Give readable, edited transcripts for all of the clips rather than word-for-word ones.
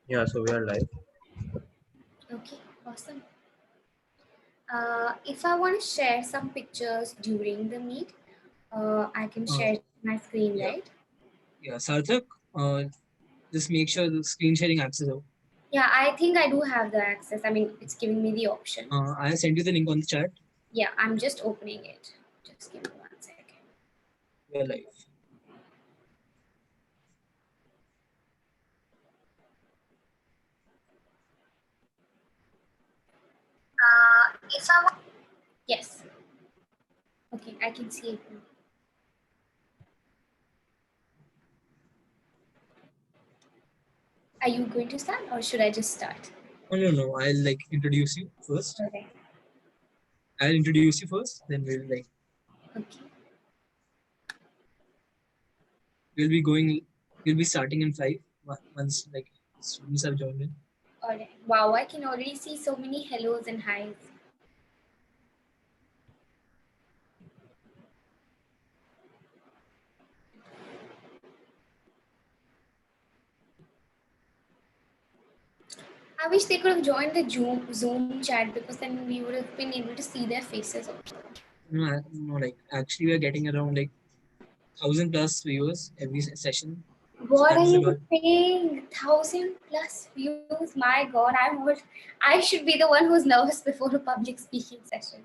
Yeah, so we are live. Okay, awesome. If I want to share some pictures during the meet, I can Uh, share my screen, yeah, right? yeah. Sarthak, just make sure the screen sharing access out. Yeah, I think I do have the access. I mean, it's giving me the option. I have sent you the link on the chat. Yeah, I'm just opening it. Just give me 1 second. We are live. If I want... Yes. Okay, I can see it now. Are you going to start or should I just start? No. I'll like introduce you first. Okay. I'll introduce you first, then Okay. we'll be going. We'll be starting in 5 once like students have joined in. Alright. Wow, I can already see so many hellos and highs. I wish they could have joined the Zoom chat because then we would have been able to see their faces also. No, like actually we are getting around like 1,000+ viewers every session. So What that are is the you goal. saying? 1,000+ views? My God, I should be the one who's nervous before a public speaking session.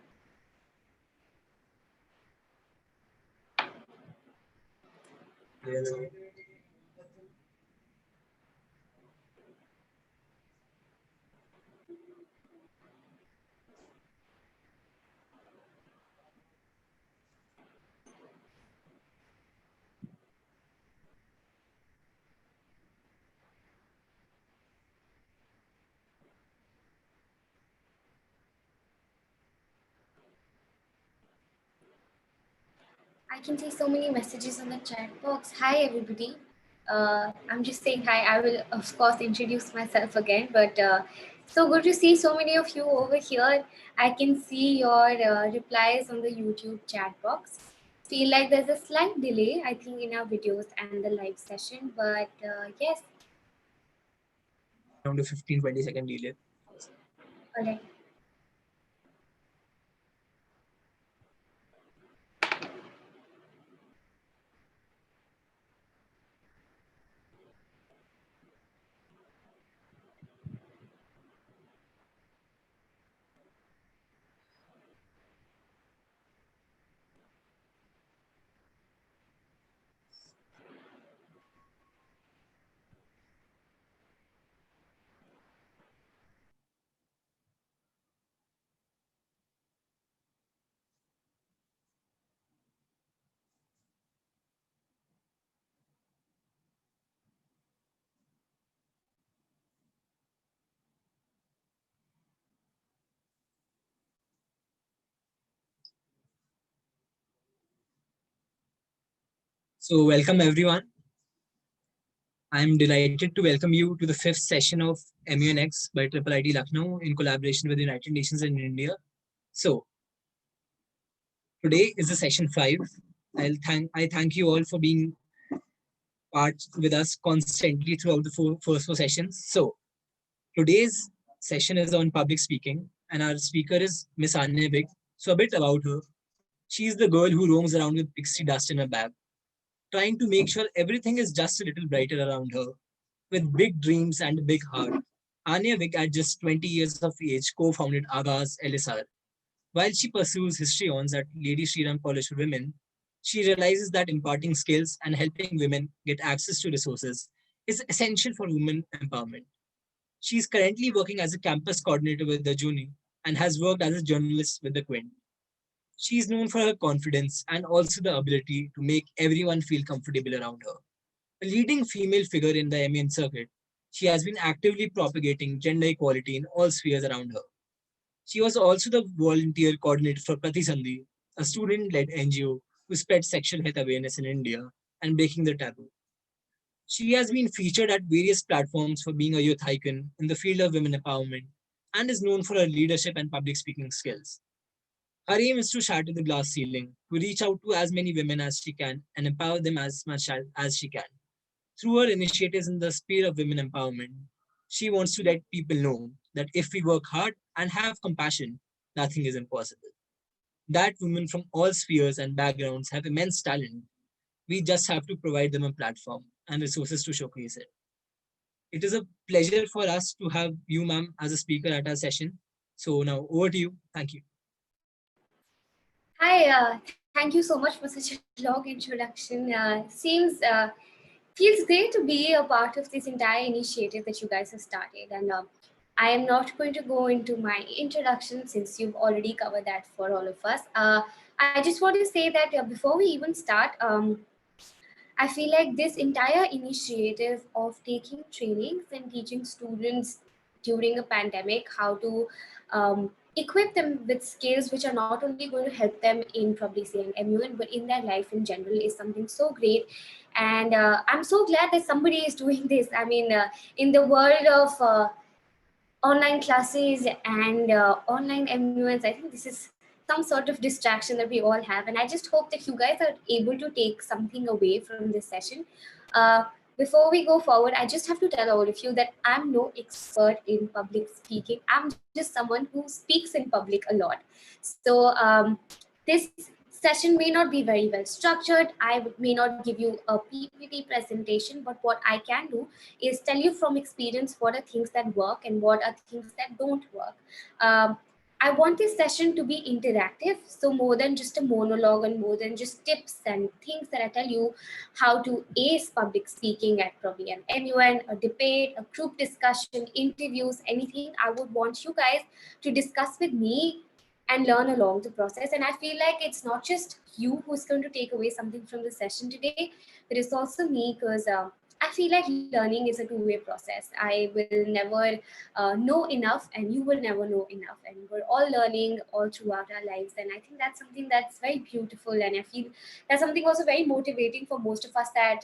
Yeah. I can see so many messages on the chat box. Hi, everybody. I'm just saying hi. I will, of course, introduce myself again, but so good to see so many of you over here. I can see your replies on the YouTube chat box. Feel like there's a slight delay, I think, in our videos and the live session, but yes, Around a 15-20 second delay. all right. So welcome everyone. I'm delighted to welcome you to the 5th session of MUNX by IIIT Lucknow in collaboration with the United Nations and India. So today is the session 5. I thank you all for being part with us constantly throughout the first 4 sessions. So today's session is on public speaking, and our speaker is Miss Aanya Wig. So a bit about her. She's the girl who roams around with pixie dust in her bag, trying to make sure everything is just a little brighter around her. With big dreams and a big heart, Aanya Wig, at just 20 years of age, co-founded Aghaaz LSR. While she pursues history honors at Lady Shri College for Women, she realizes that imparting skills and helping women get access to resources is essential for women empowerment. She is currently working as a campus coordinator with the Juni and has worked as a journalist with the Quint. She is known for her confidence and also the ability to make everyone feel comfortable around her. A leading female figure in the MUN circuit, she has been actively propagating gender equality in all spheres around her. She was also the volunteer coordinator for Pratisandhi, a student-led NGO who spread sexual health awareness in India and breaking the taboo. She has been featured at various platforms for being a youth icon in the field of women empowerment and is known for her leadership and public speaking skills. Her aim is to shatter the glass ceiling, to reach out to as many women as she can and empower them as much as she can. Through her initiatives in the sphere of women empowerment, She wants to let people know that if we work hard and have compassion, nothing is impossible. That women from all spheres and backgrounds have immense talent. We just have to provide them a platform and resources to showcase it. It is a pleasure for us to have you, ma'am, as a speaker at our session. So now over to you. Thank you. Hi, thank you so much for such a long introduction. Feels great to be a part of this entire initiative that you guys have started. And I am not going to go into my introduction since you've already covered that for all of us. I just want to say that before we even start, I feel like this entire initiative of taking trainings and teaching students during a pandemic how to equip them with skills which are not only going to help them in probably say an MUN but in their life in general is something so great. And I'm so glad that somebody is doing this. I mean, in the world of online classes and online MUNs, I think this is some sort of distraction that we all have. And I just hope that you guys are able to take something away from this session. Uh, Before we go forward, I just have to tell all of you that I'm no expert in public speaking. I'm just someone who speaks in public a lot. So this session may not be very well structured. May not give you a PPT presentation, but what I can do is tell you from experience what are things that work and what are things that don't work. Um, I want this session to be interactive, so more than just a monologue and more than just tips and things that I tell you how to ace public speaking at probably an MUN, a debate, a group discussion, interviews, anything. I would want you guys to discuss with me and learn along the process. And I feel like it's not just you who's going to take away something from the session today, but it's also me because I feel like learning is a two-way process. I will never know enough, and you will never know enough. And we're all learning all throughout our lives. And I think that's something that's very beautiful. And I feel that's something also very motivating for most of us that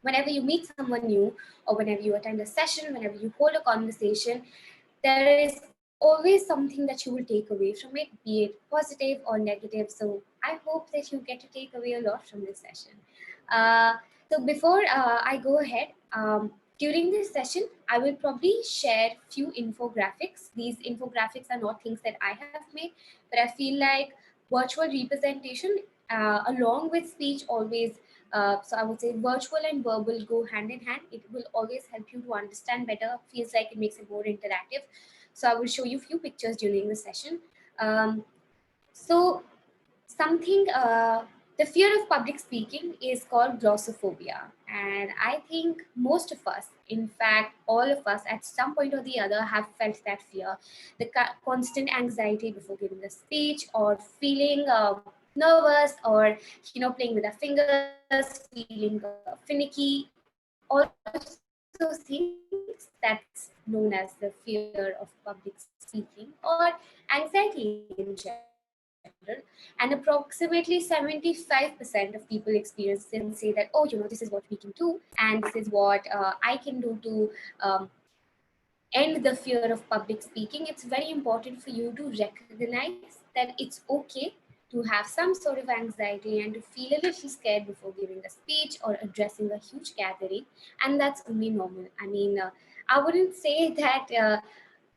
whenever you meet someone new or whenever you attend a session, whenever you hold a conversation, there is always something that you will take away from it, be it positive or negative. So I hope that you get to take away a lot from this session. Uh, so before I go ahead, during this session, I will probably share few infographics. These infographics are not things that I have made, but I feel like virtual representation along with speech always, so I would say virtual and verbal go hand in hand. It will always help you to understand better, feels like it makes it more interactive. So I will show you a few pictures during the session. So something, the fear of public speaking is called glossophobia. And I think most of us, in fact, all of us at some point or the other have felt that fear, the constant anxiety before giving a speech or feeling nervous or, playing with our fingers, feeling finicky, all of those things, that's known as the fear of public speaking or anxiety in general. And approximately 75% of people experience this and say that, oh, this is what we can do, and this is what I can do to end the fear of public speaking. It's very important for you to recognize that it's okay to have some sort of anxiety and to feel a little scared before giving a speech or addressing a huge gathering. And that's only normal. I mean, I wouldn't say that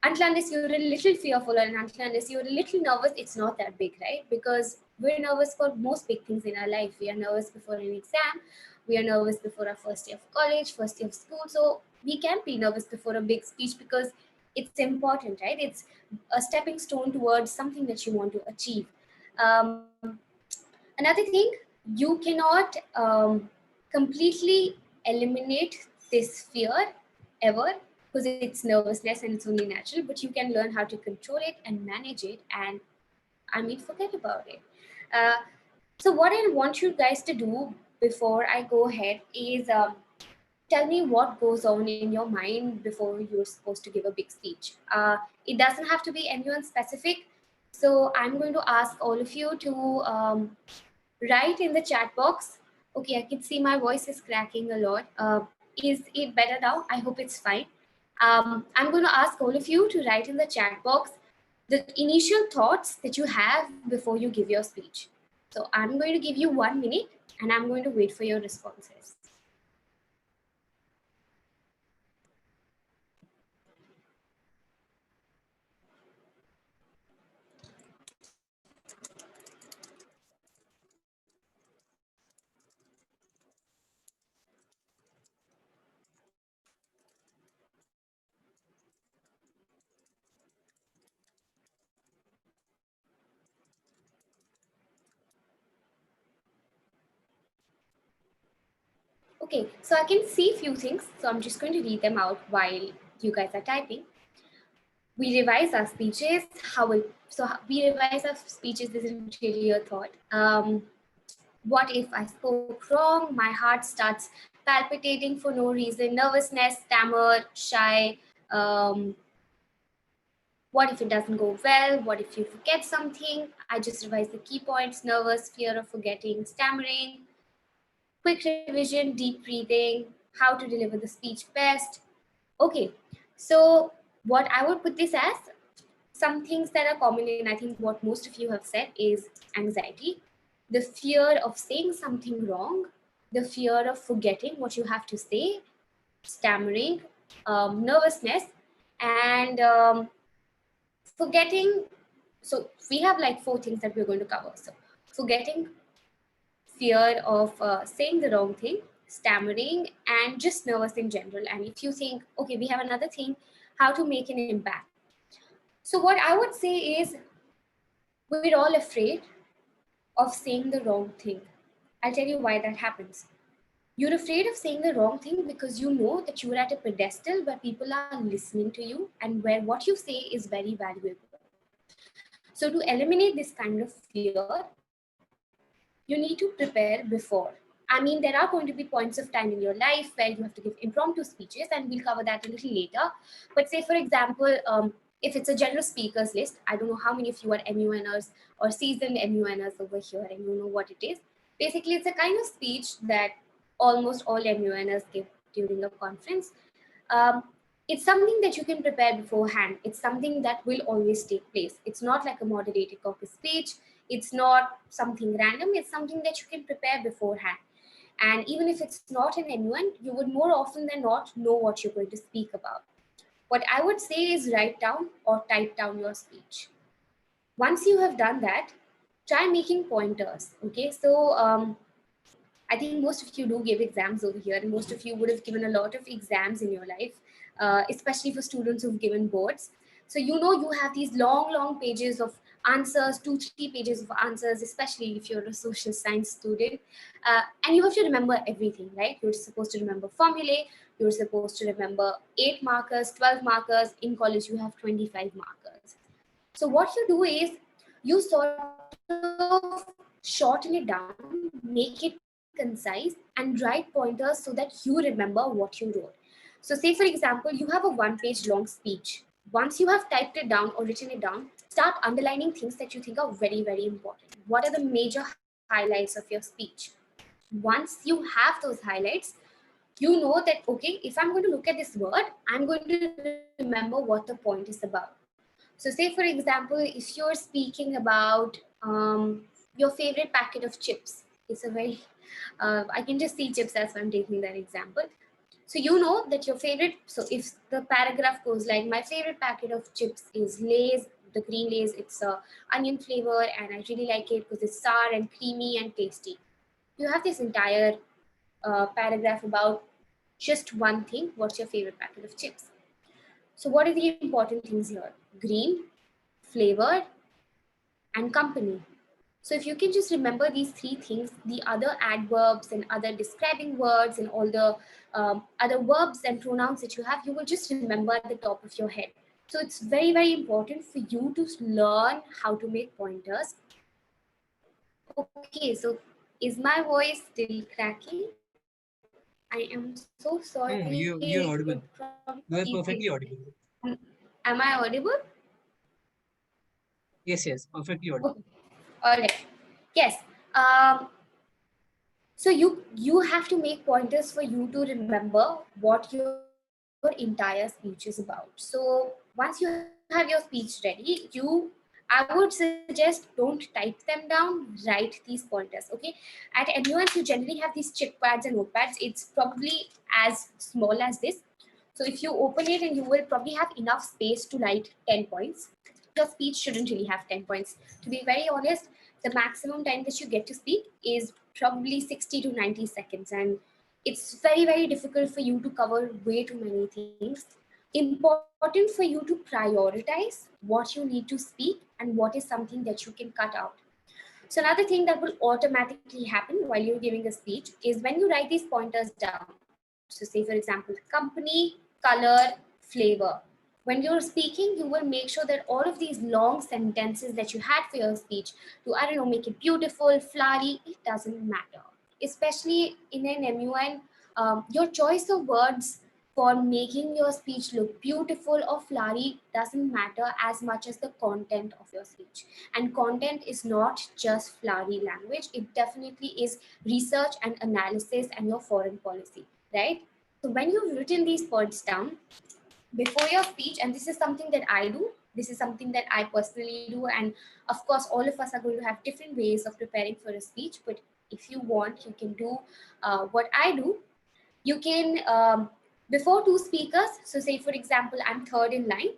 until unless you're a little fearful and until unless you're a little nervous, it's not that big, right? Because we're nervous for most big things in our life. We are nervous before an exam, we are nervous before our first day of college, first day of school. So we can be nervous before a big speech because it's important, right? It's a stepping stone towards something that you want to achieve. Um, Another thing, you cannot completely eliminate this fear ever, because it's nervousness and it's only natural, but you can learn how to control it and manage it and, I mean, forget about it. Uh, so what I want you guys to do before I go ahead is tell me what goes on in your mind before you're supposed to give a big speech. It doesn't have to be anyone specific. So I'm going to ask all of you to write in the chat box. Okay, I can see my voice is cracking a lot. Is it better now? I hope it's fine. I'm going to ask all of you to write in the chat box the initial thoughts that you have before you give your speech. So I'm going to give you 1 minute and I'm going to wait for your responses. Okay, so I can see few things. So I'm just going to read them out while you guys are typing. We revise our speeches. We revise our speeches isn't really a thought. What if I spoke wrong? My heart starts palpitating for no reason. Nervousness, stammer, shy. What if it doesn't go well? What if you forget something? I just revise the key points: nervous, fear of forgetting, stammering, quick revision, deep breathing, how to deliver the speech best. Okay, so what I would put this as, some things that are common in, I think, what most of you have said is anxiety, the fear of saying something wrong, the fear of forgetting what you have to say, stammering, nervousness, and forgetting. So we have like 4 things that we're going to cover. So forgetting, fear of saying the wrong thing, stammering, and just nervous in general. And if you think, okay, we have another thing, how to make an impact. So what I would say is, we're all afraid of saying the wrong thing. I'll tell you why that happens. You're afraid of saying the wrong thing because you know that you're at a pedestal where people are listening to you and where what you say is very valuable. So to eliminate this kind of fear, you need to prepare before. I mean, there are going to be points of time in your life where you have to give impromptu speeches, and we'll cover that a little later. But say, for example, if it's a general speakers list, I don't know how many of you are MUNers or seasoned MUNers over here and you know what it is. Basically, it's a kind of speech that almost all MUNers give during a conference. Um, it's something that you can prepare beforehand. It's something that will always take place. It's not like a moderated caucus speech. It's not something random. It's something that you can prepare beforehand. And even if it's not an MUN, you would more often than not know what you're going to speak about. What I would say is write down or type down your speech. Once you have done that, try making pointers. Okay, so I think most of you do give exams over here, and most of you would have given a lot of exams in your life, especially for students who've given boards. So you know you have these long, long pages of answers, 2-3 pages of answers, especially if you're a social science student, and you have to remember everything, right? You're supposed to remember formulae. You're supposed to remember 8 markers, 12 markers. In college, you have 25 markers. So what you do is you sort of shorten it down, make it concise, and write pointers so that you remember what you wrote. So say, for example, you have a 1-page long speech. Once you have typed it down or written it down, start underlining things that you think are very, very important. What are the major highlights of your speech? Once you have those highlights, you know that, okay, if I'm going to look at this word, I'm going to remember what the point is about. So say, for example, if you're speaking about your favorite packet of chips, it's a very, I can just see chips as I'm taking that example. So you know that your favorite, so if the paragraph goes like, my favorite packet of chips is Lay's, the green Lay's, it's a onion flavor and I really like it because it's sour and creamy and tasty. You have this entire paragraph about just one thing, what's your favorite packet of chips. So what are the important things here? Green, flavor, and company. So if you can just remember these 3 things, the other adverbs and other describing words and all the other verbs and pronouns that you have, you will just remember at the top of your head. So it's very, very important for you to learn how to make pointers. Okay, so is my voice still cracking? I am so sorry. No, It you're probably audible. keeps You are cracking. perfectly audible. Am I audible? Yes, yes, perfectly Okay. audible. All right. Yes. So you have to make pointers for you to remember what your entire speech is about. So once you have your speech ready, I would suggest don't type them down, write these pointers. Okay. At MUNs, you generally have these chick pads and notepads. It's probably as small as this. So if you open it, and you will probably have enough space to write 10 points. Your speech shouldn't really have 10 points. To be very honest, the maximum time that you get to speak is probably 60 to 90 seconds. And it's very, very difficult for you to cover way too many things. Important for you to prioritize what you need to speak and what is something that you can cut out. So another thing that will automatically happen while you're giving a speech is when you write these pointers down. So say, for example, company, color, flavor. When you're speaking, you will make sure that all of these long sentences that you had for your speech to, I don't know, make it beautiful, flowery, it doesn't matter. Especially in an MUN, your choice of words for making your speech look beautiful or flowery doesn't matter as much as the content of your speech. And content is not just flowery language, it definitely is research and analysis and your foreign policy, right? So when you've written these points down before your speech, and this is something that I do, this is something that I personally do, and of course all of us are going to have different ways of preparing for a speech, but if you want, you can do what I do. You can, before two speakers, so say for example, I'm third in line.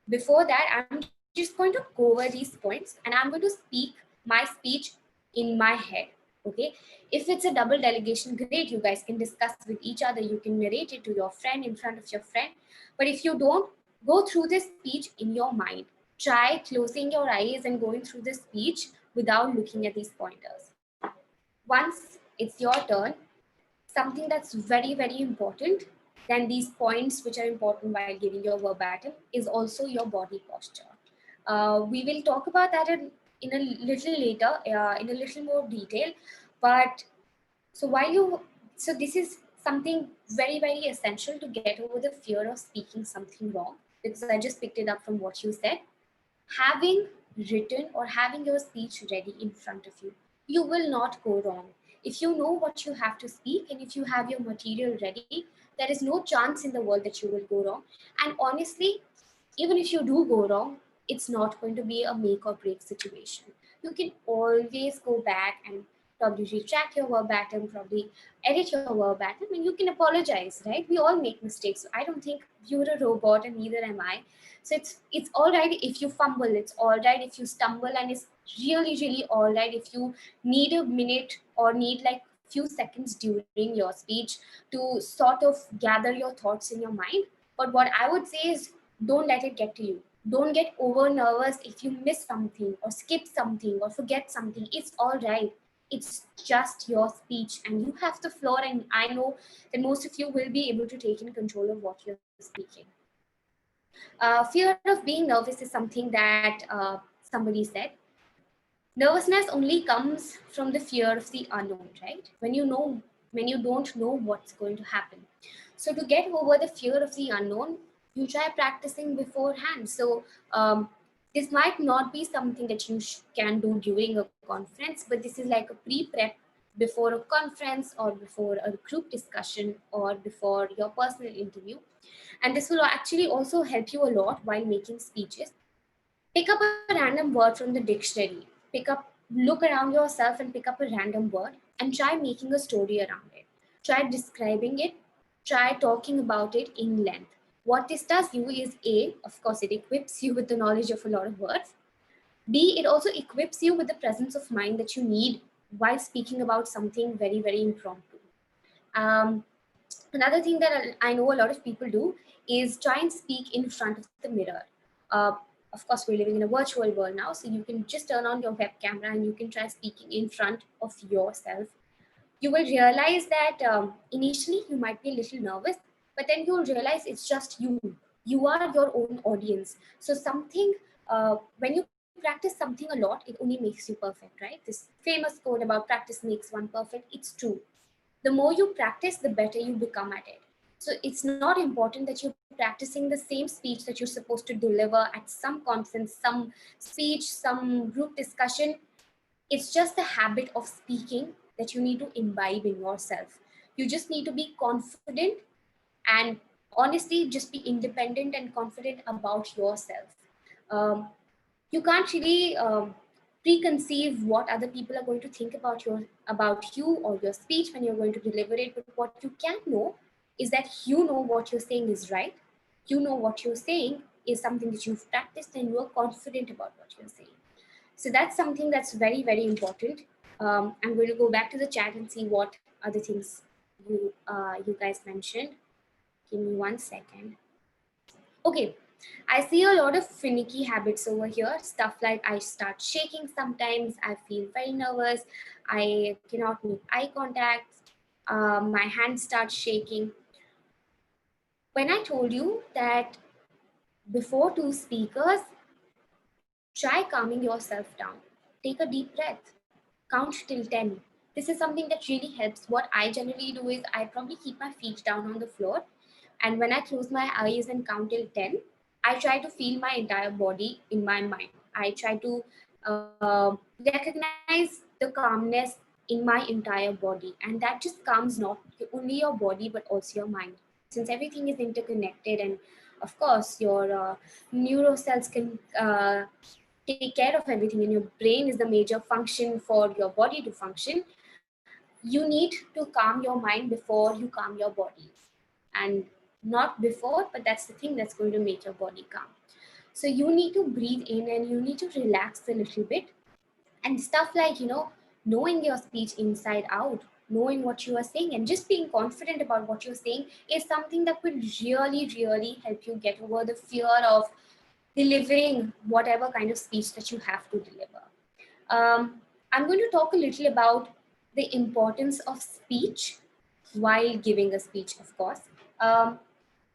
Before that, I'm just going to go over these points and I'm going to speak my speech in my head. Okay. If it's a double delegation, great. You guys can discuss with each other. You can narrate it to your friend in front of your friend. But if you don't, go through this speech in your mind. Try closing your eyes and going through the speech without looking at these pointers. Once it's your turn, something that's very, very important than these points, which are important while giving your verbatim, is also your body posture. We will talk about that in a little later, in a little more detail. But so while you, so this is something very, very essential to get over the fear of speaking something wrong, because I just picked it up from what you said. Having written or having your speech ready in front of you, you will not go wrong. If you know what you have to speak and if you have your material ready, there is no chance in the world that you will go wrong. And honestly, even if you do go wrong, it's not going to be a make or break situation. You can always go back and probably retract your verbatim, probably edit your verbatim, and you can apologize, right? We all make mistakes. So I don't think you're a robot, and neither am I. So it's all right if you fumble, it's all right if you stumble, and it's really, really all right if you need a minute or need like few seconds during your speech to sort of gather your thoughts in your mind. But what I would say is, don't let it get to you. Don't get over nervous if you miss something or skip something or forget something. It's all right. It's just your speech and you have the floor. And I know that most of you will be able to take in control of what you're speaking. Fear of being nervous is something that somebody said. Nervousness only comes from the fear of the unknown, right? When you don't know what's going to happen. So to get over the fear of the unknown, you try practicing beforehand. So this might not be something that you can do during a conference, but this is like a pre-prep before a conference or before a group discussion or before your personal interview. And this will actually also help you a lot while making speeches. Pick up a random word from the dictionary. Look around yourself and pick up a random word and try making a story around it. Try describing it. Try talking about it in length. What this does you is A, of course, it equips you with the knowledge of a lot of words. B, it also equips you with the presence of mind that you need while speaking about something very, very impromptu. Um, Another thing that I know a lot of people do is try and speak in front of the mirror. Uh, of course, we're living in a virtual world now, so you can just turn on your web camera and you can try speaking in front of yourself. You will realize that initially you might be a little nervous, but then you'll realize it's just you. You are your own audience. So something, when you practice something a lot, it only makes you perfect, right? This famous quote about practice makes one perfect, it's true. The more you practice, the better you become at it. So it's not important that you're practicing the same speech that you're supposed to deliver at some conference, some speech, some group discussion. It's just the habit of speaking that you need to imbibe in yourself. You just need to be confident and honestly just be independent and confident about yourself. Um, you can't really preconceive what other people are going to think about you or your speech when you're going to deliver it. But what you can know is that you know what you're saying is right. You know what you're saying is something that you've practiced and you're confident about what you're saying. So that's something that's very, very important. I'm going to go back to the chat and see what other things you guys mentioned. Give me 1 second. Okay, I see a lot of finicky habits over here. Stuff like I start shaking sometimes, I feel very nervous, I cannot make eye contact, my hands start shaking. When I told you that before two speakers, try calming yourself down. Take a deep breath. Count till 10. This is something that really helps. What I generally do is I probably keep my feet down on the floor. And when I close my eyes and count till 10, I try to feel my entire body in my mind. I try to recognize the calmness in my entire body. And that just calms not only your body, but also your mind. Since everything is interconnected, and of course, your neuro cells can take care of everything, and your brain is the major function for your body to function. You need to calm your mind before you calm your body, and not before, but that's the thing that's going to make your body calm. So you need to breathe in and you need to relax a little bit, and stuff like, knowing your speech inside out, knowing what you are saying, and just being confident about what you're saying is something that will really help you get over the fear of delivering whatever kind of speech that you have to deliver. I'm going to talk a little about the importance of speech while giving a speech, of course. Um,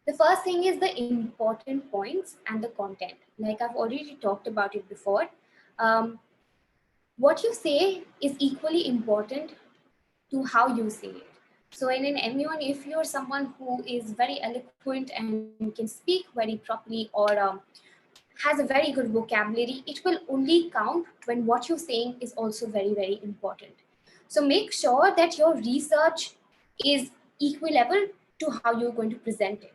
the first thing is the important points and the content. Like I've already talked about it before. Um, what you say is equally important to how you say it. So in an MUN, if you're someone who is very eloquent and can speak very properly, or has a very good vocabulary, it will only count when what you're saying is also very important. So make sure that your research is equilevel to how you're going to present it.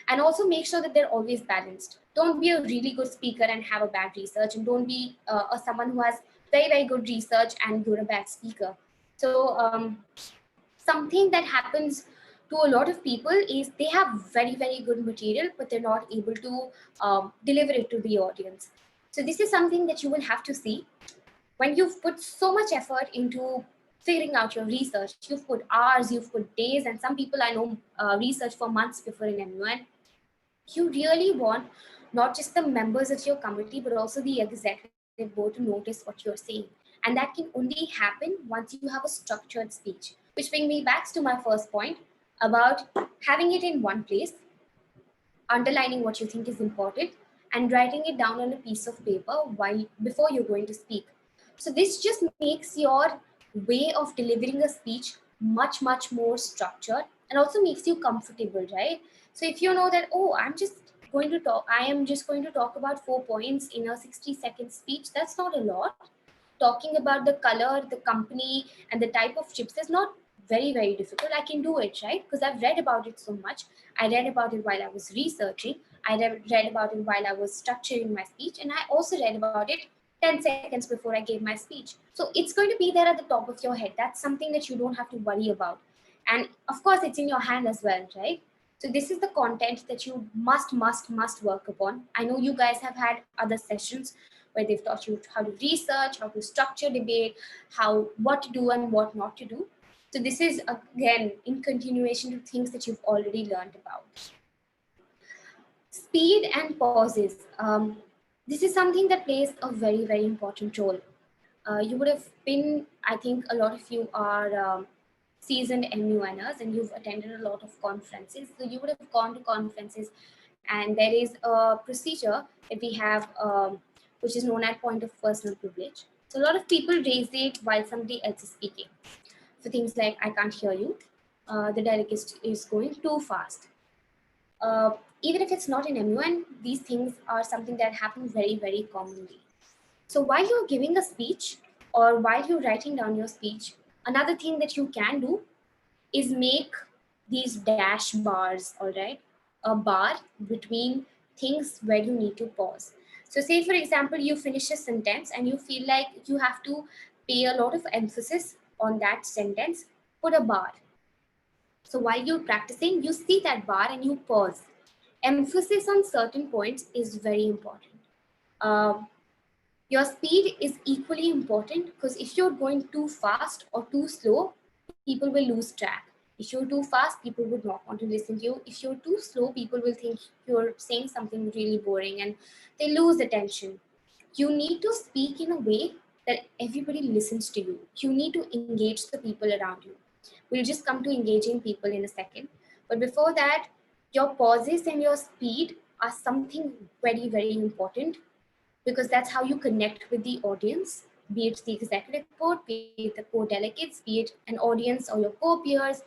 And also make sure that they're always balanced. Don't be a really good speaker and have a bad research, and don't be someone who has very good research and you're a bad speaker. So something that happens to a lot of people is they have very good material, but they're not able to deliver it to the audience. So this is something that you will have to see when you've put so much effort into figuring out your research. You've put hours, you've put days, and some people I know research for months before an MUN. You really want not just the members of your committee, but also the executive board to notice what you're saying. And that can only happen once you have a structured speech. Which brings me back to my first point about having it in one place, underlining what you think is important, and writing it down on a piece of paper while before you're going to speak. So this just makes your way of delivering a speech much more structured, and also makes you comfortable, right? So if you know that, oh, I am just going to talk about 4 points in a 60-second speech, that's not a lot. Talking about the color, the company, and the type of chips is not very difficult. I can do it, right? Because I've read about it so much. I read about it while I was researching. I read about it while I was structuring my speech, and I also read about it 10 seconds before I gave my speech. So it's going to be there at the top of your head. That's something that you don't have to worry about. And of course, it's in your hand as well, right? So this is the content that you must work upon. I know you guys have had other sessions where they've taught you how to research, how to structure debate, what to do and what not to do. So this is again in continuation to things that you've already learned about. Speed and pauses. This is something that plays a very important role. You would have been, I think a lot of you are seasoned MUNers and you've attended a lot of conferences. So you would have gone to conferences, and there is a procedure that we have, which is known as point of personal privilege. So a lot of people raise it while somebody else is speaking. For things like, I can't hear you, the delegate is going too fast. Even if it's not an MUN, these things are something that happen very commonly. So while you're giving a speech or while you're writing down your speech, another thing that you can do is make these dash bars, all right? A bar between things where you need to pause. So say, for example, you finish a sentence and you feel like you have to pay a lot of emphasis on that sentence, put a bar. So while you're practicing, you see that bar and you pause. Emphasis on certain points is very important. Um, your speed is equally important, because if you're going too fast or too slow, people will lose track. If you're too fast, people would not want to listen to you. If you're too slow, people will think you're saying something really boring and they lose attention. You need to speak in a way that everybody listens to you. You need to engage the people around you. We'll just come to engaging people in a second. But before that, your pauses and your speed are something very, very important, because that's how you connect with the audience, be it the executive board, be it the co-delegates, be it an audience or your co-peers,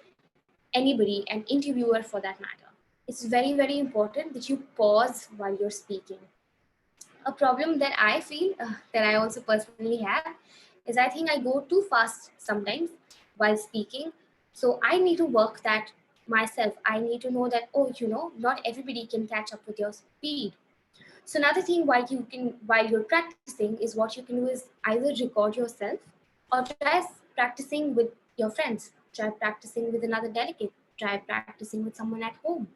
anybody, an interviewer for that matter. It's very, very important that you pause while you're speaking. A problem that I feel, that I also personally have, is I think I go too fast sometimes while speaking. So I need to work that myself. I need to know that, oh, not everybody can catch up with your speed. So another thing while you're practicing is what you can do is either record yourself or try practicing with your friends. Try practicing with another delegate. Try practicing with someone at home.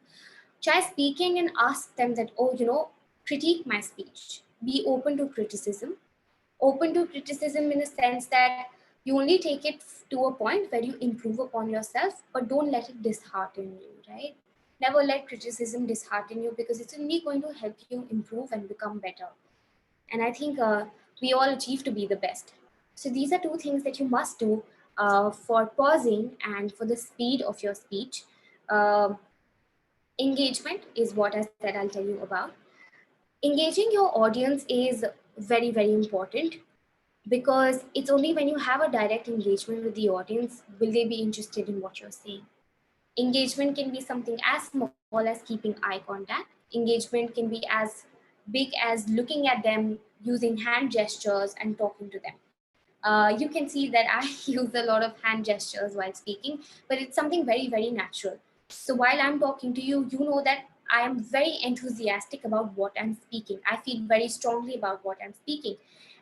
Try speaking and ask them that, oh, critique my speech. Be open to criticism. Open to criticism in the sense that you only take it to a point where you improve upon yourself, but don't let it dishearten you, right? Never let criticism dishearten you, because it's only going to help you improve and become better. And I think we all achieve to be the best. So these are two things that you must do for pausing and for the speed of your speech. Um Engagement is what I said I'll tell you about. Engaging your audience is very, very important, because it's only when you have a direct engagement with the audience will they be interested in what you're saying. Engagement can be something as small as keeping eye contact. Engagement can be as big as looking at them, using hand gestures, and talking to them. You can see that I use a lot of hand gestures while speaking, but it's something very, very natural. So while I'm talking to you, you know that I am very enthusiastic about what I'm speaking. I feel very strongly about what I'm speaking.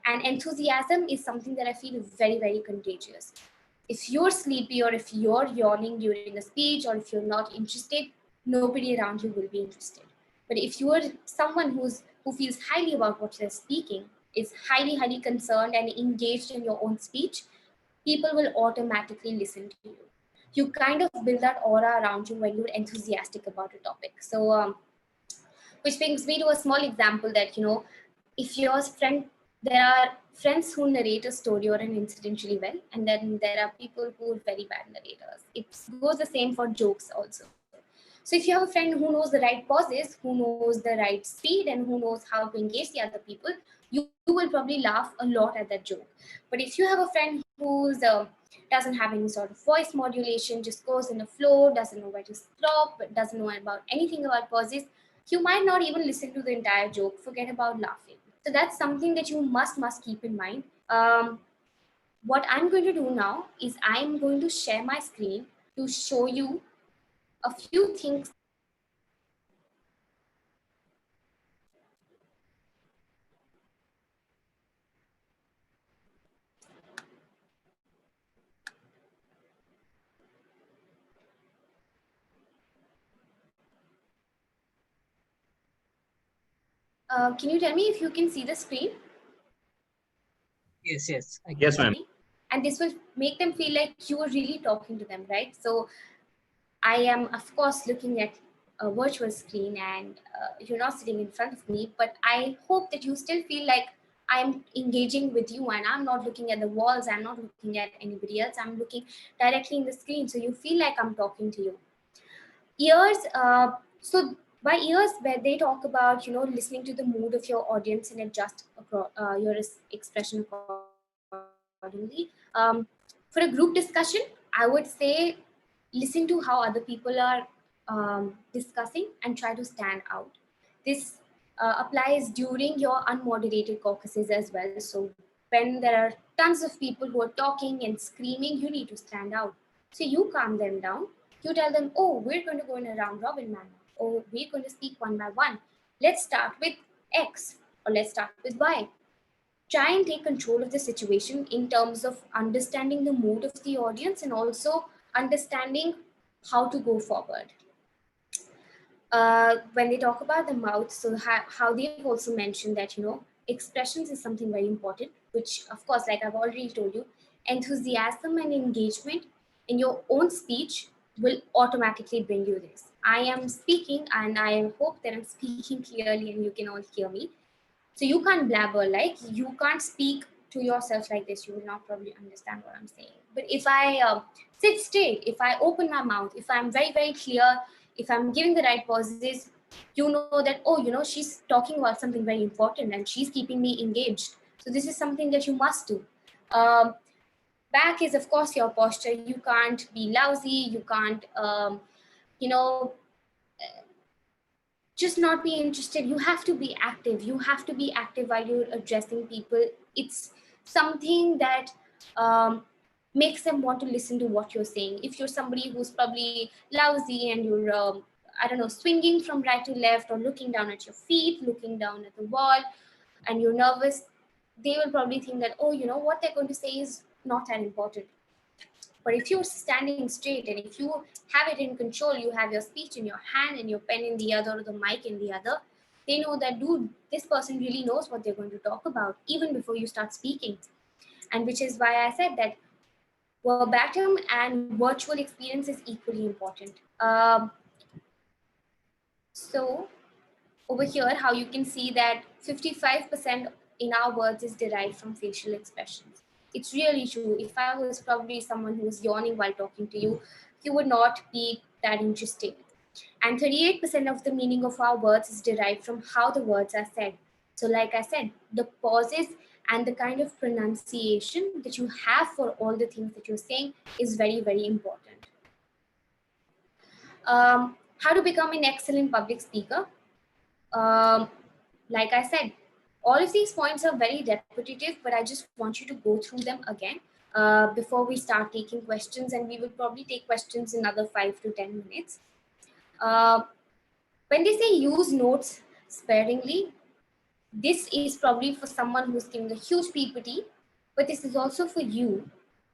And enthusiasm is something that I feel very, very contagious. If you're sleepy or if you're yawning during a speech or if you're not interested, nobody around you will be interested. But if you're someone who feels highly about what you're speaking, is highly, highly concerned and engaged in your own speech, people will automatically listen to you. You kind of build that aura around you when you're enthusiastic about a topic. So which brings me to a small example that, if your friend, there are friends who narrate a story or an incident really well, and then there are people who are very bad narrators. It goes the same for jokes also. So if you have a friend who knows the right pauses, who knows the right speed, and who knows how to engage the other people, you will probably laugh a lot at that joke. But if you have a friend who's doesn't have any sort of voice modulation, just goes in the flow, doesn't know where to stop, doesn't know about anything about pauses, you might not even listen to the entire joke, forget about laughing. So that's something that you must keep in mind. What I'm going to do now is I'm going to share my screen to show you a few things. Can you tell me if you can see the screen? Yes, yes. Yes, ma'am. And this will make them feel like you are really talking to them, right? So I am, of course, looking at a virtual screen, and you're not sitting in front of me, but I hope that you still feel like I'm engaging with you and I'm not looking at the walls, I'm not looking at anybody else, I'm looking directly in the screen. So you feel like I'm talking to you. Ears, so by ears, where they talk about, listening to the mood of your audience and adjust your expression accordingly. For a group discussion, I would say listen to how other people are discussing and try to stand out. This applies during your unmoderated caucuses as well. So when there are tons of people who are talking and screaming, you need to stand out. So you calm them down. You tell them, oh, we're going to go in a round robin manner. Oh, we're going to speak one by one. Let's start with X, or let's start with Y. Try and take control of the situation in terms of understanding the mood of the audience and also understanding how to go forward. When they talk about the mouth, so how they've also mentioned that, expressions is something very important, which of course, like I've already told you, enthusiasm and engagement in your own speech will automatically bring you this. I am speaking and I hope that I'm speaking clearly and you can all hear me. So you can't blabber, like you can't speak to yourself like this. You will not probably understand what I'm saying. But if I sit straight, if I open my mouth, if I'm very, very clear, if I'm giving the right pauses, you know that, oh, she's talking about something very important and she's keeping me engaged. So this is something that you must do. Um, Back is, of course, your posture. You can't be lousy. You can't, you know, just not be interested. You have to be active. You have to be active while you're addressing people. It's something that makes them want to listen to what you're saying. If you're somebody who's probably lousy and you're I don't know, swinging from right to left or looking down at your feet, looking down at the wall, and you're nervous, they will probably think that, oh, what they're going to say is not that important. But if you're standing straight and if you have it in control, you have your speech in your hand and your pen in the other or the mic in the other, they know that, dude, this person really knows what they're going to talk about even before you start speaking. And which is why I said that verbatim and virtual experience is equally important. So over here, how you can see that 55% in our words is derived from facial expressions. It's really true. If I was probably someone who was yawning while talking to you, you would not be that interesting. And 38% of the meaning of our words is derived from how the words are said. So like I said, the pauses and the kind of pronunciation that you have for all the things that you're saying is very, very important. How to become an excellent public speaker? Um, like I said, all of these points are very repetitive, but I just want you to go through them again before we start taking questions, and we will probably take questions in another 5 to 10 minutes. Uh, when they say use notes sparingly, this is probably for someone who's giving a huge PPT, but this is also for you.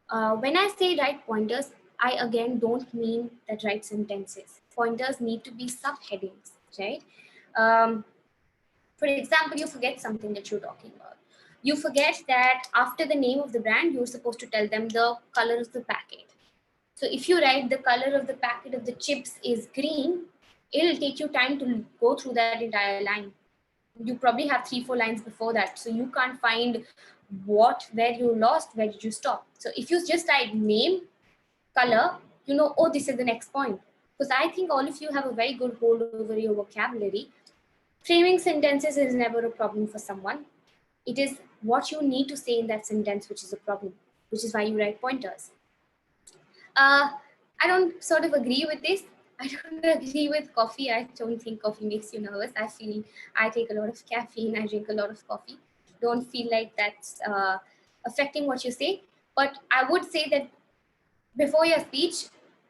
When I say write pointers, I again don't mean that write sentences. Pointers need to be subheadings, right? Um, For example, you forget something that you're talking about. You forget that after the name of the brand, you're supposed to tell them the color of the packet. So if you write the color of the packet of the chips is green, it'll take you time to go through that entire line. You probably have 3, 4 lines before that. So you can't find where you lost, where did you stop. So if you just write name, color, oh, this is the next point. Because I think all of you have a very good hold over your vocabulary. Framing sentences is never a problem for someone. It is what you need to say in that sentence which is a problem, which is why you write pointers. I don't sort of agree with this. I don't agree with coffee. I don't think coffee makes you nervous. I feel I take a lot of caffeine. I drink a lot of coffee. Don't feel like that's affecting what you say. But I would say that before your speech,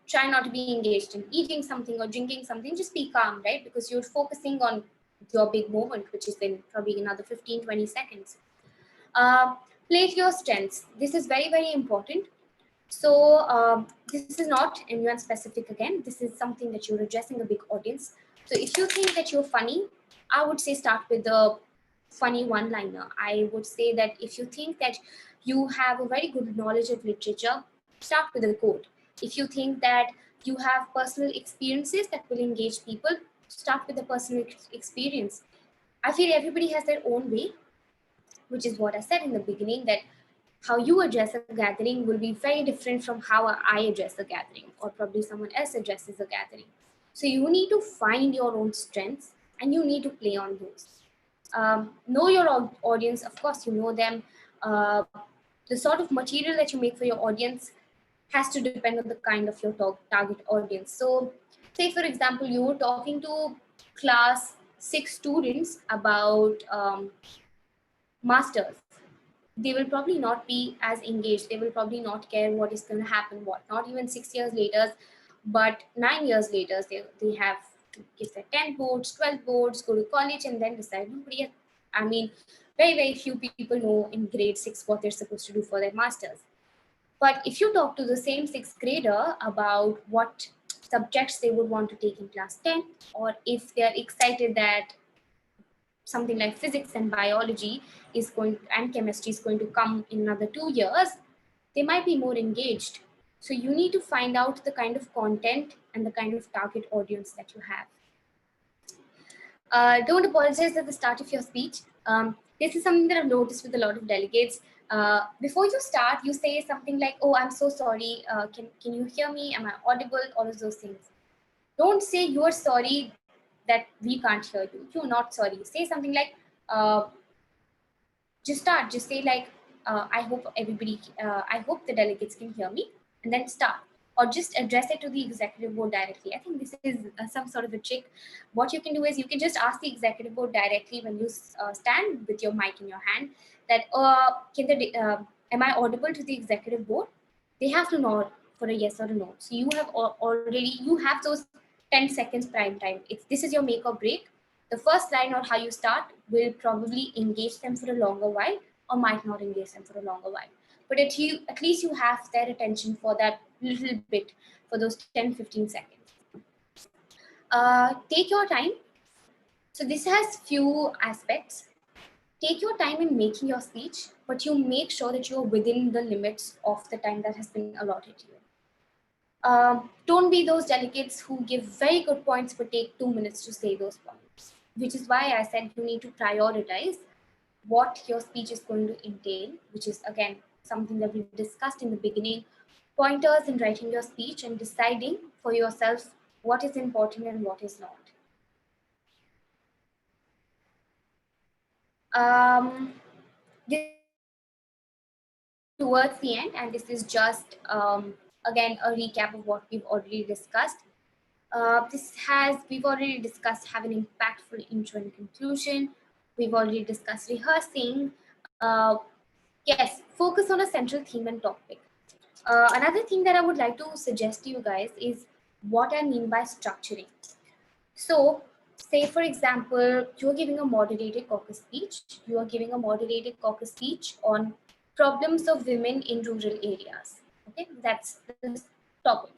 try not to be engaged in eating something or drinking something. Just be calm, right? Because you're focusing on your big moment, which is in probably another 15, 20 seconds. Play to your strengths. This is very, very important. So this is not MUN specific again. This is something that you're addressing a big audience. So if you think that you're funny, I would say start with the funny one-liner. I would say that if you think that you have a very good knowledge of literature, start with a quote. If you think that you have personal experiences that will engage people, start with a personal experience. I feel everybody has their own way, which is what I said in the beginning, that how you address a gathering will be very different from how I address a gathering, or probably someone else addresses a gathering. So you need to find your own strengths and you need to play on those. Know your audience, of course, you know them. The sort of material that you make for your audience has to depend on the kind of your target audience. So, say for example, you were talking to class 6 students about masters. They will probably not be as engaged. They will probably not care what is going to happen, what, not even 6 years later, but 9 years later, they have to give their 10 boards, 12 boards, go to college, and then decide. Nobody, I mean, very, very few people know in grade 6 what they're supposed to do for their masters. But if you talk to the same 6th grader about what subjects they would want to take in class 10, or if they're excited that something like physics and biology is going and chemistry is going to come in another 2 years, they might be more engaged. So you need to find out the kind of content and the kind of target audience that you have. Don't apologize at the start of your speech. This is something that I've noticed with a lot of delegates. Before you start, you say something like, "Oh, I'm so sorry. Can you hear me? Am I audible?" All of those things. Don't say you're sorry that we can't hear you. You're not sorry. Say something like, just start. Just say like, I hope everybody, I hope the delegates can hear me, and then start. Or just address it to the executive board directly. I think this is some sort of a trick. What you can do is you can just ask the executive board directly when you stand with your mic in your hand that, am I audible to the executive board? They have to nod for a yes or a no. So you have you have those 10 seconds prime time. This is your make or break. The first line or how you start will probably engage them for a longer while or might not engage them for a longer while. But at least you have their attention for that little bit, for those 10-15 seconds. Take your time. So this has few aspects. Take your time in making your speech, but you make sure that you are within the limits of the time that has been allotted to you. Don't be those delegates who give very good points but take 2 minutes to say those points, which is why I said you need to prioritize what your speech is going to entail, which is again something that we discussed in the beginning, pointers in writing your speech and deciding for yourself what is important and what is not. This is towards the end, and this is just again a recap of what we've already discussed. We've already discussed having an impactful intro and conclusion. We've already discussed rehearsing. Yes, focus on a central theme and topic. Another thing that I would like to suggest to you guys is what I mean by structuring. So, say for example, you're giving a moderated caucus speech. You are giving a moderated caucus speech on problems of women in rural areas. Okay, that's the topic.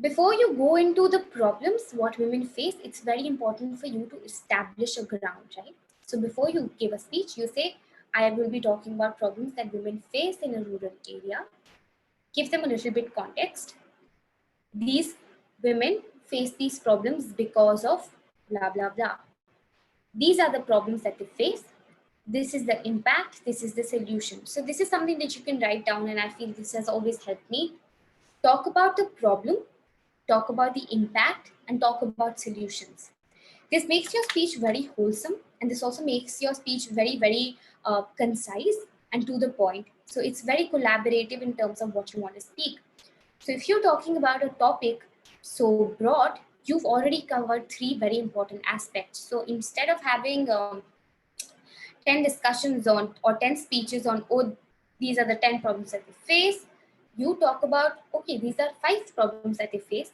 Before you go into the problems, what women face, it's very important for you to establish a ground, right? So before you give a speech, you say, I will be talking about problems that women face in a rural area. Give them a little bit context. These women face these problems because of blah, blah, blah. These are the problems that they face. This is the impact. This is the solution. So this is something that you can write down, and I feel this has always helped me. Talk about the problem, talk about the impact, and talk about solutions. This makes your speech very wholesome, and this also makes your speech very, very concise and to the point. So it's very collaborative in terms of what you want to speak. So if you're talking about a topic so broad, you've already covered 3 very important aspects. So instead of having 10 discussions on or 10 speeches on, oh, these are the 10 problems that they face, you talk about, okay, these are 5 problems that they face.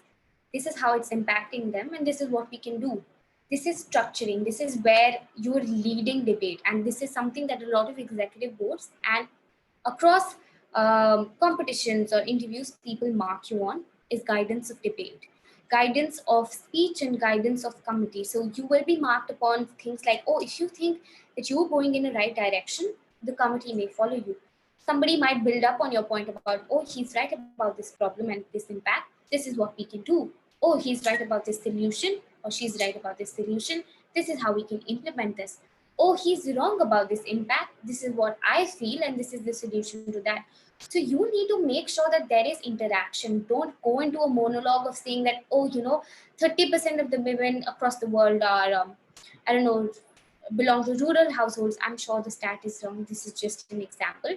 This is how it's impacting them, and this is what we can do. This is structuring. This is where you're leading debate, and this is something that a lot of executive boards and across competitions or interviews people mark you on is guidance of debate, guidance of speech, and guidance of committee. So you will be marked upon things like, oh, if you think that you're going in the right direction, the committee may follow you. Somebody might build up on your point about, oh, he's right about this problem and this impact. This is what we can do. Oh, he's right about this solution, or she's right about this solution. This is how we can implement this. Oh, he's wrong about this impact. This is what I feel, and this is the solution to that. So you need to make sure that there is interaction. Don't go into a monologue of saying that, oh, 30% of the women across the world are, I don't know, belong to rural households. I'm sure the stat is wrong. This is just an example.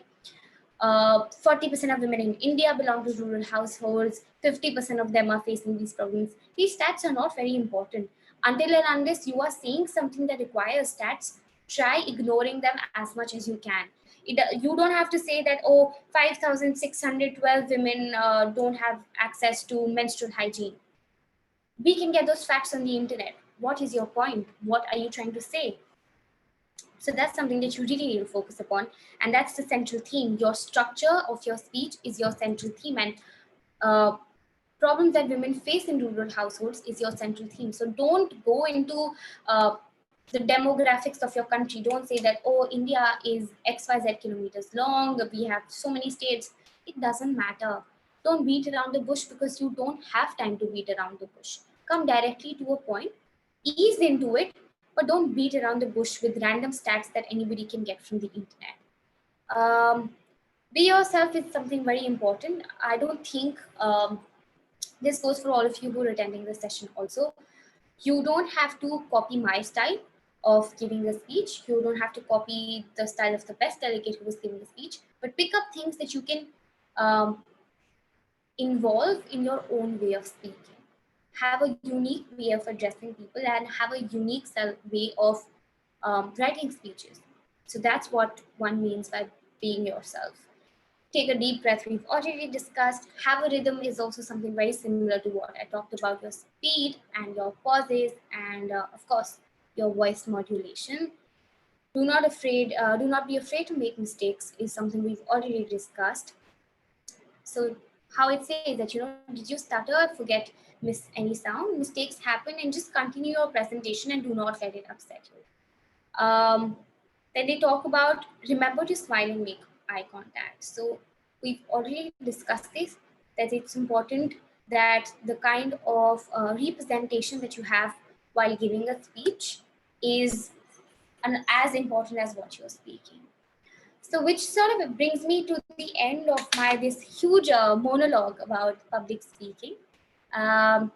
40% of women in India belong to rural households. 50% of them are facing these problems. These stats are not very important. Until and unless you are saying something that requires stats, try ignoring them as much as you can. You don't have to say that, oh, 5,612 women don't have access to menstrual hygiene. We can get those facts on the internet. What is your point? What are you trying to say? So that's something that you really need to focus upon. And that's the central theme. Your structure of your speech is your central theme. And problems that women face in rural households is your central theme. So don't go into the demographics of your country. Don't say that, oh, India is XYZ kilometers long. We have so many states. It doesn't matter. Don't beat around the bush because you don't have time to beat around the bush. Come directly to a point, ease into it, but don't beat around the bush with random stats that anybody can get from the internet. Be yourself is something very important. I don't think this goes for all of you who are attending the session also. You don't have to copy my style of giving a speech. You don't have to copy the style of the best delegate who was giving the speech, but pick up things that you can um, involve in your own way of speaking. Have a unique way of addressing people and have a unique way of writing speeches. So that's what one means by being yourself. Take a deep breath, we've already discussed. Have a rhythm is also something very similar to what I talked about, your speed and your pauses, and of course, your voice modulation. Do not be afraid to make mistakes is something we've already discussed. So how it says that, did you stutter, forget, miss any sound? Mistakes happen, and just continue your presentation and do not let it upset you. Then they talk about remember to smile and make eye contact. So we've already discussed this, that it's important that the kind of representation that you have while giving a speech is as important as what you're speaking. So which sort of brings me to the end of my this huge monologue about public speaking. Um,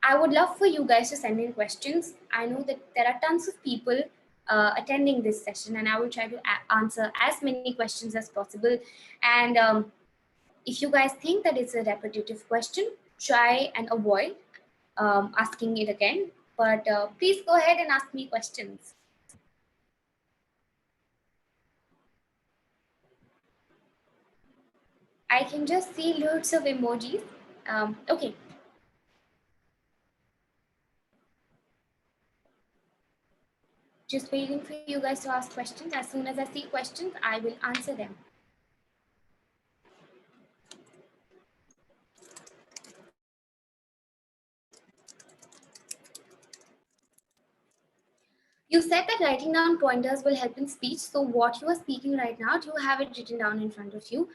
I would love for you guys to send in questions. I know that there are tons of people attending this session, and I will try to answer as many questions as possible. And if you guys think that it's a repetitive question, try and avoid asking it again. But please go ahead and ask me questions. I can just see loads of emojis. Okay. Just waiting for you guys to ask questions. As soon as I see questions, I will answer them. You said that writing down pointers will help in speech. So what you are speaking right now, do you have it written down in front of you?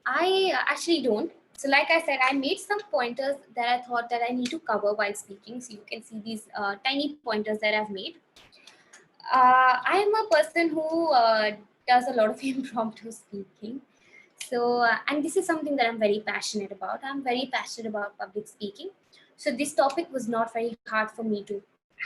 I actually don't. So like I said, I made some pointers that I thought that I need to cover while speaking. So you can see these tiny pointers that I've made. I am a person who does a lot of impromptu speaking. So, and this is something that I'm very passionate about. I'm very passionate about public speaking. So this topic was not very hard for me to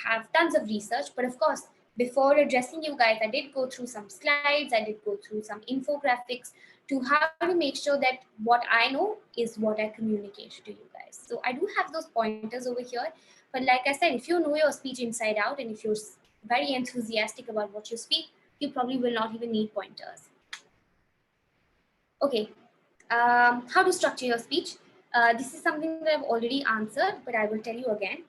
have tons of research. But of course, before addressing you guys, I did go through some slides. I did go through some infographics to how to make sure that what I know is what I communicate to you guys. So I do have those pointers over here. But like I said, if you know your speech inside out and if you're very enthusiastic about what you speak, you probably will not even need pointers. Okay, how to structure your speech. This is something that I've already answered, but I will tell you again.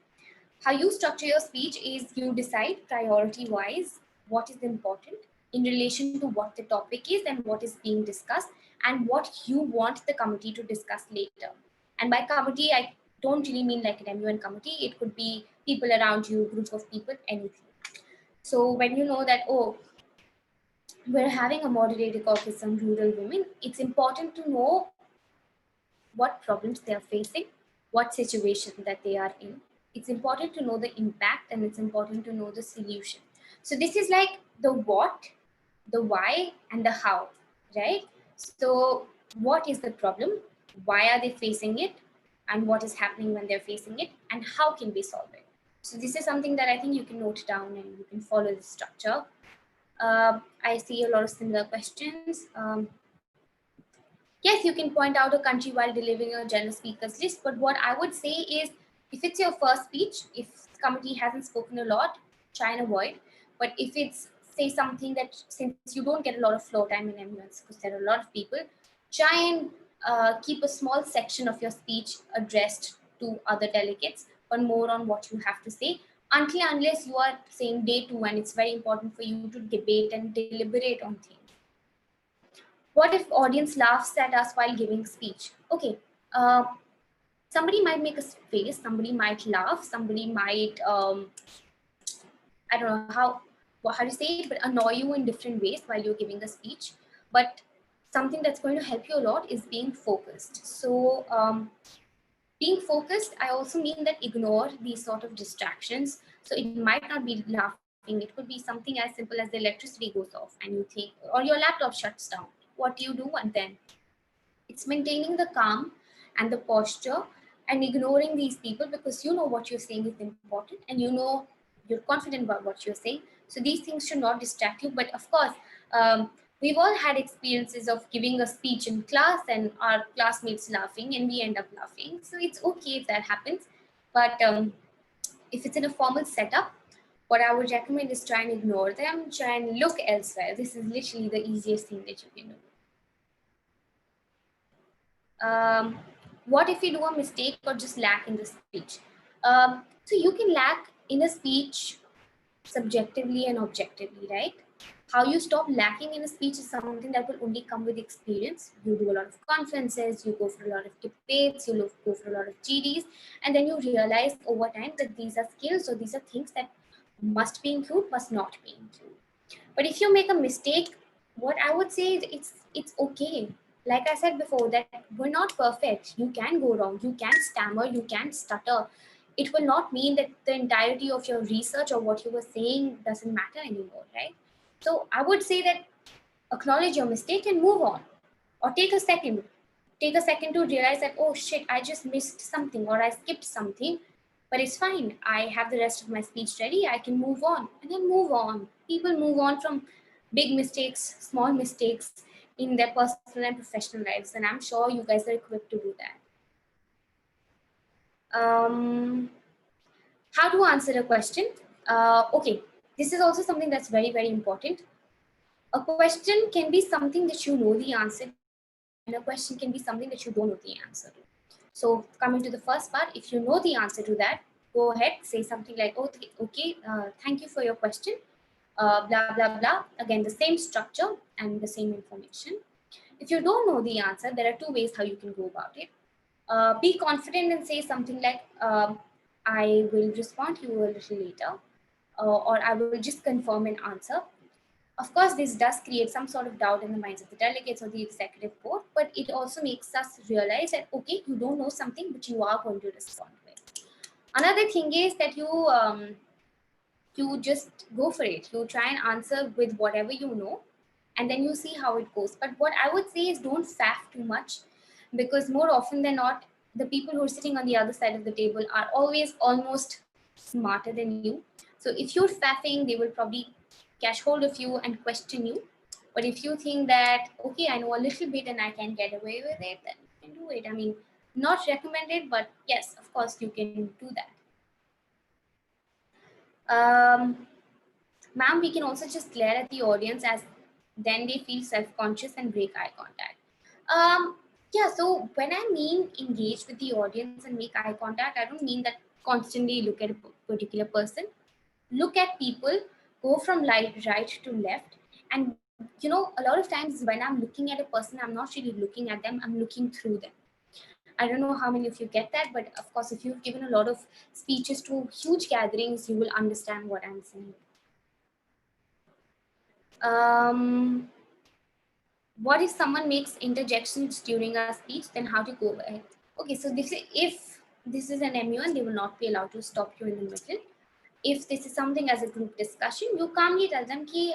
How you structure your speech is you decide priority-wise what is important in relation to what the topic is and what is being discussed and what you want the committee to discuss later. And by committee, I don't really mean like an MUN committee. It could be people around you, group of people, anything. So when you know that, oh, we're having a moderator caucus on rural women, it's important to know what problems they are facing, what situation that they are in. It's important to know the impact and it's important to know the solution. So this is like the what, the why, and the how, right? So what is the problem? Why are they facing it? And what is happening when they're facing it? And how can we solve it? So this is something that I think you can note down and you can follow the structure. I see a lot of similar questions. Yes, you can point out a country while delivering a general speakers list, but what I would say is if it's your first speech, if the committee hasn't spoken a lot, try and avoid. But if it's, say, something that since you don't get a lot of floor time in MUNs because there are a lot of people, try and keep a small section of your speech addressed to other delegates, but more on what you have to say, unless you are saying day two and it's very important for you to debate and deliberate on things. What if audience laughs at us while giving speech? Okay, somebody might make a face, somebody might laugh, somebody might, I don't know how to say it, but annoy you in different ways while you're giving a speech. But something that's going to help you a lot is being focused. So being focused, I also mean that ignore these sort of distractions. So it might not be laughing, it could be something as simple as the electricity goes off and you think, or your laptop shuts down. What do you do? And then it's maintaining the calm and the posture and ignoring these people, because you know what you're saying is important and you know you're confident about what you're saying. So these things should not distract you. But of course, we've all had experiences of giving a speech in class and our classmates laughing and we end up laughing. So it's okay if that happens. But if it's in a formal setup, what I would recommend is try and ignore them, try and look elsewhere. This is literally the easiest thing that you can do. What if you do a mistake or just lack in the speech? So you can lack in a speech subjectively and objectively, right? How you stop lacking in a speech is something that will only come with experience. You do a lot of conferences, you go for a lot of debates, you go for a lot of GDs, and then you realize over time that these are skills or these are things that must be included, must not be included. But if you make a mistake, what I would say is it's okay. Like I said before, that we're not perfect. You can go wrong, you can stammer, you can stutter. It will not mean that the entirety of your research or what you were saying doesn't matter anymore, right? So I would say that acknowledge your mistake and move on. Or take a second to realize that, oh shit, I just missed something or I skipped something, but it's fine. I have the rest of my speech ready. I can move on, and then move on. People move on from big mistakes, small mistakes in their personal and professional lives, and I'm sure you guys are equipped to do that. How to answer a question? Okay, this is also something that's very, very important. A question can be something that you know the answer to, and a question can be something that you don't know the answer to. So coming to the first part, if you know the answer to that, go ahead, say something like, okay, thank you for your question, blah, blah, blah. Again, the same structure and the same information. If you don't know the answer, there are two ways how you can go about it. Be confident and say something like, I will respond to you a little later, or I will just confirm an answer. Of course, this does create some sort of doubt in the minds of the delegates or the executive board, but it also makes us realize that, okay, you don't know something, but you are going to respond to it. Another thing is that you just go for it. You try and answer with whatever you know, and then you see how it goes. But what I would say is don't faff too much, because more often than not, the people who are sitting on the other side of the table are always almost smarter than you. So if you're faffing, they will probably catch hold of you and question you. But if you think that, okay, I know a little bit and I can get away with it, then you can do it. I mean, not recommended, but yes, of course, you can do that. Ma'am, we can also just glare at the audience, as then they feel self-conscious and break eye contact. Yeah, so when I mean engage with the audience and make eye contact, I don't mean that constantly look at a particular person. Look at people, go from right to left. And you know, a lot of times when I'm looking at a person, I'm not really looking at them, I'm looking through them. I don't know how many of you get that, but of course, if you've given a lot of speeches to huge gatherings, you will understand what I'm saying. What if someone makes interjections during a speech? Then how to go ahead? Okay, so if this is an MUN, they will not be allowed to stop you in the middle. If this is something as a group discussion, you calmly tell them, ki,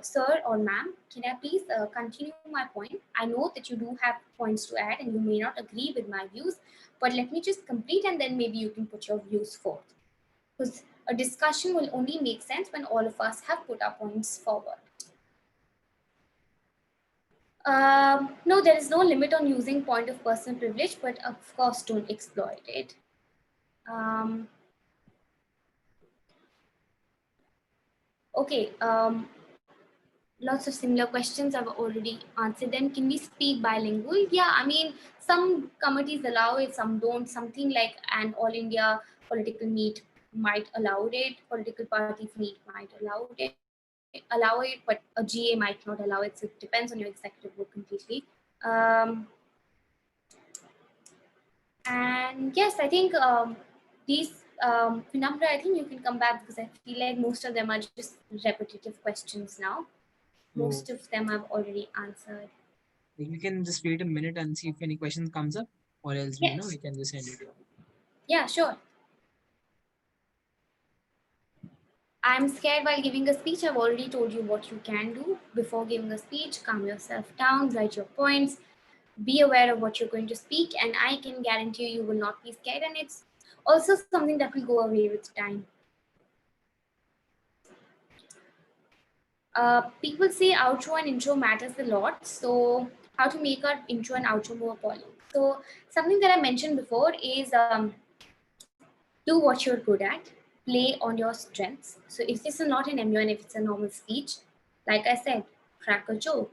sir or ma'am, can I please continue my point? I know that you do have points to add and you may not agree with my views, but let me just complete and then maybe you can put your views forth. Because a discussion will only make sense when all of us have put our points forward. No, there is no limit on using point of personal privilege, but of course, don't exploit it. Okay, lots of similar questions. I've already answered them. Can we speak bilingual? Yeah, I mean, some committees allow it, some don't. Something like an All India political meet might allow it. Political parties meet might allow it, but a GA might not allow it. So it depends on your executive board completely. And yes, I think these Vinamra, I think you can come back because I feel like most of them are just repetitive questions now. most of them I've already answered. We can just wait a minute and see if any question comes up, or else Yes. we can just end it. Yeah, sure. I'm scared while giving a speech. I've already told you what you can do before giving a speech. Calm yourself down, write your points, be aware of what you're going to speak, and I can guarantee you will not be scared. And it's also something that will go away with time. People say outro and intro matters a lot. So how to make our intro and outro more polished? So something that I mentioned before is do what you're good at, play on your strengths. So if this is not an MUN, if it's a normal speech, like I said, crack a joke,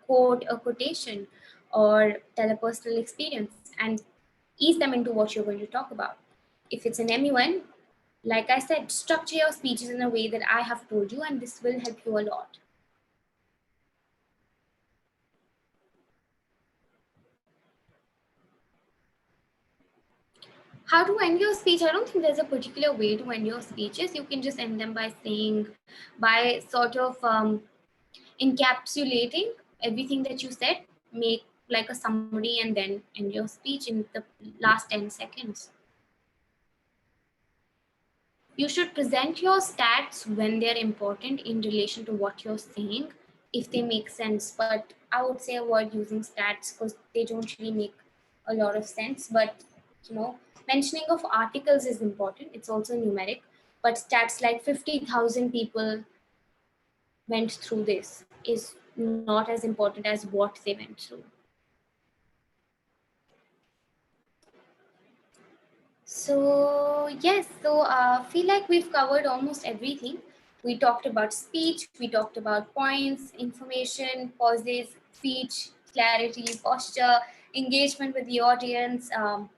quote a quotation, or tell a personal experience and ease them into what you're going to talk about. If it's an MUN, like I said, structure your speeches in a way that I have told you, and this will help you a lot. How to end your speech? I don't think there's a particular way to end your speeches. You can just end them by saying, by sort of encapsulating everything that you said, make like a summary, and then end your speech in the last 10 seconds. You should present your stats when they're important in relation to what you're saying, if they make sense. But I would say avoid using stats because they don't really make a lot of sense. But mentioning of articles is important. It's also numeric. But stats like 50,000 people went through this is not as important as what they went through. So yes, so feel like we've covered almost everything. We talked about speech, we talked about points, information, pauses, speech, clarity, posture, engagement with the audience, and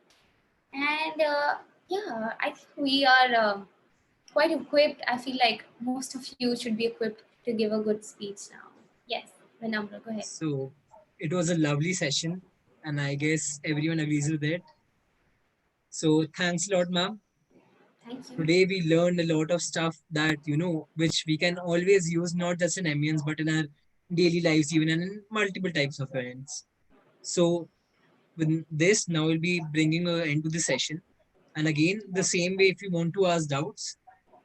yeah, I think we are quite equipped. I feel like most of you should be equipped to give a good speech now. Yes, Vinamra, go ahead. So it was a lovely session, and I guess everyone agrees with it. So thanks a lot, ma'am. Thank you. Today we learned a lot of stuff that which we can always use, not just in MUNs but in our daily lives, even in multiple types of events. So with this, now we'll be bringing an end to the session. And again, the same way, if you want to ask doubts,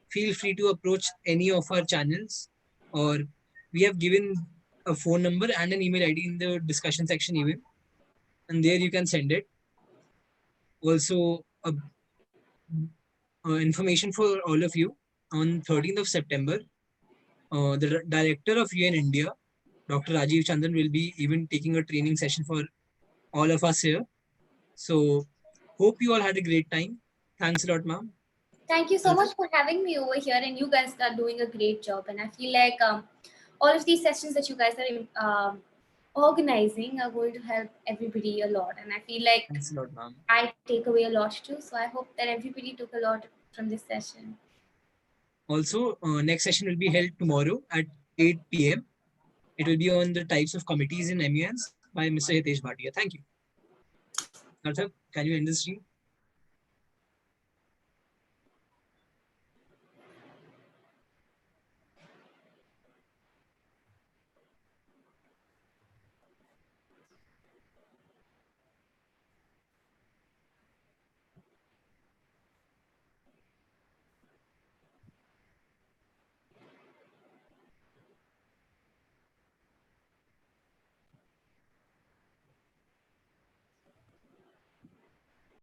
feel free to approach any of our channels, or we have given a phone number and an email ID in the discussion section even, and there you can send it. Also, information for all of you. On 13th of September, the director of UN India, Dr. Rajiv Chandran, will be even taking a training session for all of us here. So, hope you all had a great time. Thanks a lot, ma'am. Thank you so much for having me over here, and you guys are doing a great job. And I feel like all of these sessions that you guys are organizing are going to help everybody a lot. And I feel like Thanks a lot, ma'am. I take away a lot too. So I hope that everybody took a lot from this session. Also, next session will be held tomorrow at 8 p.m. It will be on the types of committees in MUNs by Mr. Hitesh Bhatia. Thank you. Narthak, can you end this stream?